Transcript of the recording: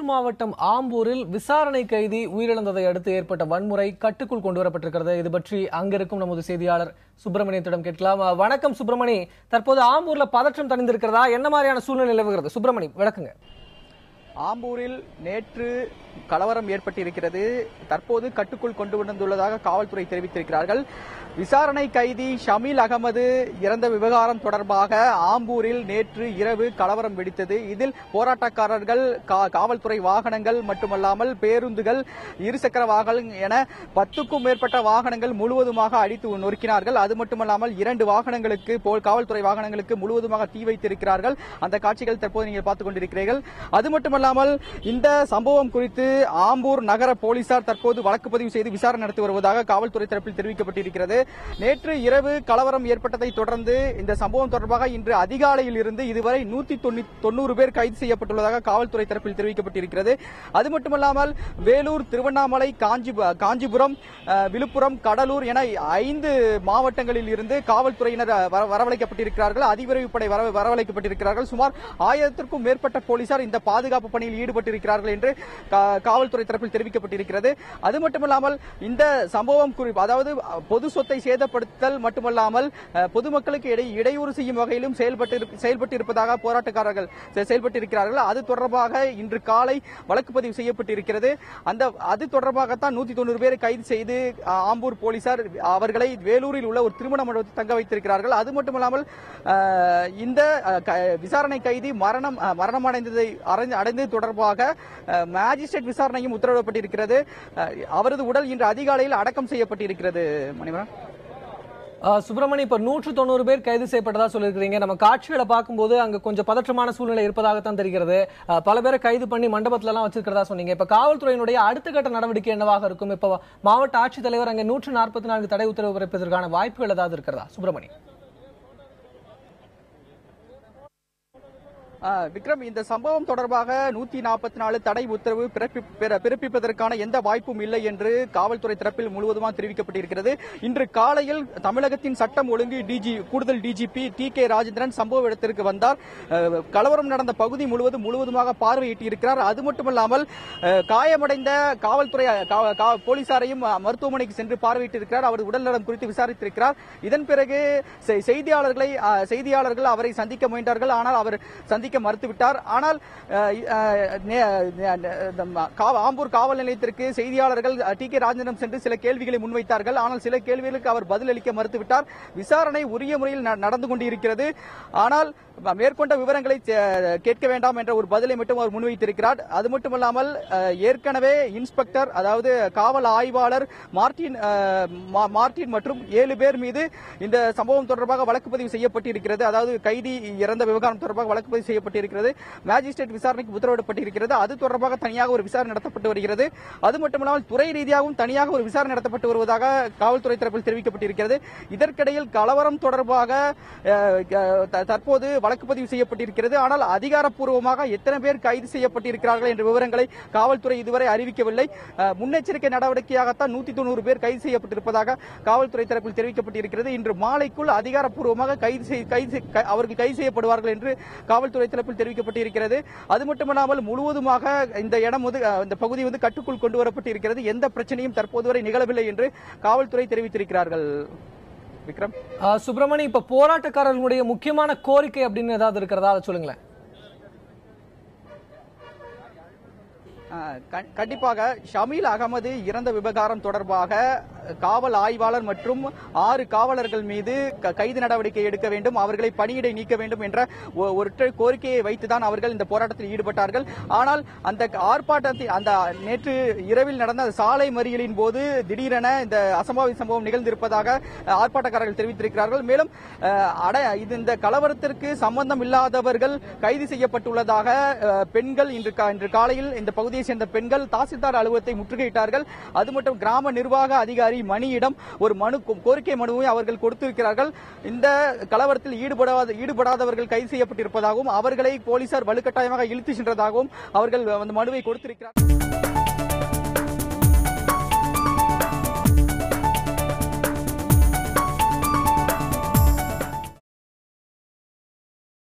மாவட்டம் ஆம்பூரில் விசாரணை கைதி உயிரிழந்ததை அடுத்து ஏற்பட்ட வன்முறை கட்டுக்குள் கொண்டுவரப்பட்டிருக்கிறது. இது பற்றி அங்கிருக்கும் நமது செய்தியாளர் சுப்பிரமணியத்திடம் கேட்கலாம். வணக்கம் சுப்பிரமணி, தற்போது ஆம்பூர்ல பதற்றம் தணிந்திருக்கிறதா? என்ன மாதிரியான சூழ்நிலை நிலவுகிறது? சுப்பிரமணி, விளக்குங்க. ஆம்பூரில் நேற்று கலவரம் ஏற்பட்டிருக்கிறது. தற்போது கட்டுக்குள் கொண்டு வந்துள்ளதாக காவல்துறை தெரிவித்திருக்கிறார்கள். விசாரணை கைதி ஷமீல் அகமது இறந்த விவகாரம் தொடர்பாக ஆம்பூரில் நேற்று இரவு கலவரம் வெடித்தது. இதில் போராட்டக்காரர்கள் காவல்துறை வாகனங்கள் மட்டுமல்லாமல் பேருந்துகள், இருசக்கர வாகனம் என 10க்கும் மேற்பட்ட வாகனங்கள் முழுவதுமாக அடித்து நொறுக்கினார்கள். அது மட்டுமல்லாமல் 2 வாகனங்களுக்கு காவல்துறை வாகனங்களுக்கு முழுவதுமாக தீ வைத்திருக்கிறார்கள். அந்த காட்சிகள் தற்போது நீங்கள் பார்த்துக் கொண்டிருக்கிறீர்கள். அது மட்டுமல்லாமல் இந்த சம்பவம் குறித்து ஆம்பூர் நகர போலீசார் தற்போது வழக்கு பதிவு செய்து விசாரணை நடத்தி வருவதாக காவல்துறை தரப்பில் தெரிவிக்கப்பட்டிருக்கிறது. நேற்று இரவு கலவரம் ஏற்பட்டதை தொடர்ந்து இந்த சம்பவம் தொடர்பாக இன்று அதிகாலையில் இருந்து இதுவரை 190 பேர் கைது செய்யப்பட்டுள்ளதாக காவல்துறை தரப்பில் தெரிவிக்கப்பட்டிருக்கிறது. அது மட்டுமல்லாமல் வேலூர், திருவண்ணாமலை, காஞ்சிபுரம், விழுப்புரம், கடலூர் என 5 மாவட்டங்களில் இருந்து காவல்துறையினர் வரவழைக்கப்பட்டிருக்கிறார்கள். அதிவிரைவு படை வரவழைக்கப்பட்டிருக்கிறார்கள். சுமார் 1000க்கும் மேற்பட்ட போலீசார் இந்த பாதுகாப்பு பணியில் ஈடுபட்டிருக்கிறார்கள் என்று காவல்துறை தரப்பில் தெரிவிக்கப்பட்டிருக்கிறது. அது மட்டுமல்லாமல் இந்த சம்பவம் குறித்து, அதாவது பொது சொத்தை சேதப்படுத்தல் மட்டுமல்லாமல் பொதுமக்களுக்கு இடையூறு செய்யும் வகையிலும் செயல்பட்டிருப்பதாக போராட்டக்காரர்கள் செயல்பட்டிருக்கிறார்கள். அது தொடர்பாக இன்று காலை வழக்கு பதிவு செய்யப்பட்டிருக்கிறது. அது தொடர்பாகத்தான் 190 பேரை கைது செய்து ஆம்பூர் போலீசார் அவர்களை வேலூரில் உள்ள ஒரு திருமண மண்டபத்தில் தங்க வைத்திருக்கிறார்கள். அது மட்டுமல்லாமல் இந்த விசாரணை கைதி மரணம் அடைந்தது தொடர்பாக மேஜிஸ்ட்ரேட் விசாரணையும் உத்தரவிடப்பட்டிருக்கிறது. அவரது உடல் இன்று அதிகாலையில் அடக்கம் செய்யப்பட்டிருக்கிறது. மணிவரன், சுப்பிரமணி, இப்ப 190 பேர் கைது செய்யப்பட்டதா சொல்லிருக்கீங்க. நம்ம காட்சிகளை பார்க்கும்போது அங்க கொஞ்சம் பதற்றமான சூழ்நிலை இருப்பதாகத்தான் தெரிகிறது. பல பேரை கைது பண்ணி மண்டபத்துல எல்லாம் வச்சிருக்கிறதா சொன்னீங்க. இப்ப காவல்துறையினுடைய அடுத்த கட்ட நடவடிக்கை என்னவாக இருக்கும்? இப்ப மாவட்ட ஆட்சித்தலைவர் அங்க 144 தடை உத்தரவு பிறப்பிப்பதற்கான வாய்ப்புகள் ஏதாவது இருக்கிறதா? சுப்பிரமணி, விக்ரம், இந்த சம்பவம் தொடர்பாக 144 தடை உத்தரவு பிறப்பிப்பதற்கான எந்த வாய்ப்பும் இல்லை என்று காவல்துறை தரப்பில் முழுவதுமாக தெரிவிக்கப்பட்டிருக்கிறது. இன்று காலையில் தமிழகத்தின் சட்டம் ஒழுங்கு கூடுதல் டிஜிபி டி.கே. ராஜேந்திரன் சம்பவ இடத்திற்கு வந்தார். கலவரம் நடந்த பகுதி முழுவதுமாக பார்வையிட்டிருக்கிறார். அது மட்டுமல்லாமல் காயமடைந்த காவல்துறை போலீசாரையும் மருத்துவமனைக்கு சென்று பார்வையிட்டிருக்கிறார். அவர் உடல்நலம் குறித்து விசாரித்திருக்கிறார். இதன் பிறகு செய்தியாளர்கள் அவரை சந்திக்க முயன்றார்கள். ஆனால் அவர் சந்திக்க மறுத்துவிட்டார். ஆனால் ஆம்பூர் காவல் நிலையத்திற்கு செய்தியாளர்கள் டி.கே. ராஜேந்திரன் சென்று சில கேள்விகளை முன்வைத்தார்கள். ஆனால் சில கேள்விகளுக்கு அவர் பதிலளிக்க மறுத்துவிட்டார். விசாரணை உரிய முறையில் நடந்து கொண்டிருக்கிறது. ஆனால் மேற்கொண்ட விவரங்களை கேட்க வேண்டாம் என்ற ஒரு பதிலை மட்டும் அவர் முன்வைத்திருக்கிறார். அது மட்டுமல்லாமல் ஏற்கனவே இன்ஸ்பெக்டர், அதாவது காவல் ஆய்வாளர் மார்டின் மற்றும் 7 பேர் மீது இந்த சம்பவம் தொடர்பாக வழக்கு பதிவு செய்யப்பட்டிருக்கிறது. அதாவது கைதி இறந்த விவகாரம் தொடர்பாக வழக்கு பதிவு செய்யப்பட்டிருக்கிறது. மேஜிஸ்ட்ரேட் விசாரணைக்கு உத்தரவிடப்பட்டிருக்கிறது. அது தொடர்பாக தனியாக ஒரு விசாரணை நடத்தப்பட்டு வருகிறது. அது மட்டுமல்லாமல் துறை ரீதியாகவும் தனியாக ஒரு விசாரணை நடத்தப்பட்டு வருவதாக காவல்துறை தரப்பில் தெரிவிக்கப்பட்டிருக்கிறது. இதற்கிடையில் கலவரம் தொடர்பாக தற்போது வழக்கு பதிவு செய்யப்பட்டிருக்கிறது. ஆனால் அதிகாரப்பூர்வமாக எத்தனை பேர் கைது செய்யப்பட்டிருக்கிறார்கள் என்ற விவரங்களை காவல்துறை இதுவரை அறிவிக்கவில்லை. முன்னெச்சரிக்கை நடவடிக்கையாகத்தான் 190 பேர் கைது செய்யப்பட்டிருப்பதாக காவல்துறை தரப்பில் தெரிவிக்கப்பட்டிருக்கிறது. இன்று மாலைக்குள் அதிகாரப்பூர்வமாக அவர்கள் கைது செய்யப்படுவார்கள் என்று காவல்துறை தரப்பில் தெரிவிக்கப்பட்டிருக்கிறது. அது மட்டுமல்லாமல் முழுவதுமாக இந்த பகுதி கட்டுக்குள் கொண்டு வரப்பட்டிருக்கிறது. எந்த பிரச்சனையும் தற்போது வரை நிகழவில்லை என்று காவல்துறை தெரிவித்திருக்கிறார்கள். விக்ரம், சுப்பிரமணி, இப்ப போராட்டக்காரர்களுடைய முக்கியமான கோரிக்கை அப்படின்னு ஏதாவது இருக்கிறதா, அதை சொல்லுங்களேன். கண்டிப்பாக ஷமீல் அகமது இறந்த விவகாரம் தொடர்பாக காவல் ஆய்வாளர் மற்றும் 6 காவலர்கள் மீது கைது நடவடிக்கை எடுக்க வேண்டும், அவர்களை பணியிடை நீக்க வேண்டும் என்ற ஒரு கோரிக்கையை வைத்துதான் அவர்கள் இந்த போராட்டத்தில் ஈடுபட்டார்கள். ஆனால் அந்த ஆர்ப்பாட்டத்தில் நேற்று இரவில் நடந்த சாலை மறியலின் போது திடீரென இந்த அசம்பாவித சம்பவம் நிகழ்ந்திருப்பதாக ஆர்ப்பாட்டக்காரர்கள் தெரிவித்திருக்கிறார்கள். மேலும் இந்த கலவரத்திற்கு சம்பந்தம் இல்லாதவர்கள் கைது செய்யப்பட்டுள்ளதாக பெண்கள் இன்று காலையில் இந்த பகுதியை சேர்ந்த பெண்கள் தாசில்தார் அலுவலகத்தை முற்றுகையிட்டார்கள். அது மட்டும் கிராம நிர்வாக அதிகாரி மணியிடம் ஒரு கோரிக்கை மனுவை அவர்கள் கொடுத்திருக்கிறார்கள். இந்த கலவரத்தில் ஈடுபடாதவர்கள் கைது செய்யப்பட்டிருப்பதாகவும் அவர்களை போலீசார் வலுக்கட்டாயமாக இழுத்து சென்றதாகவும் அவர்கள் அந்த மனுவை கொடுத்திருக்கிறார்கள்.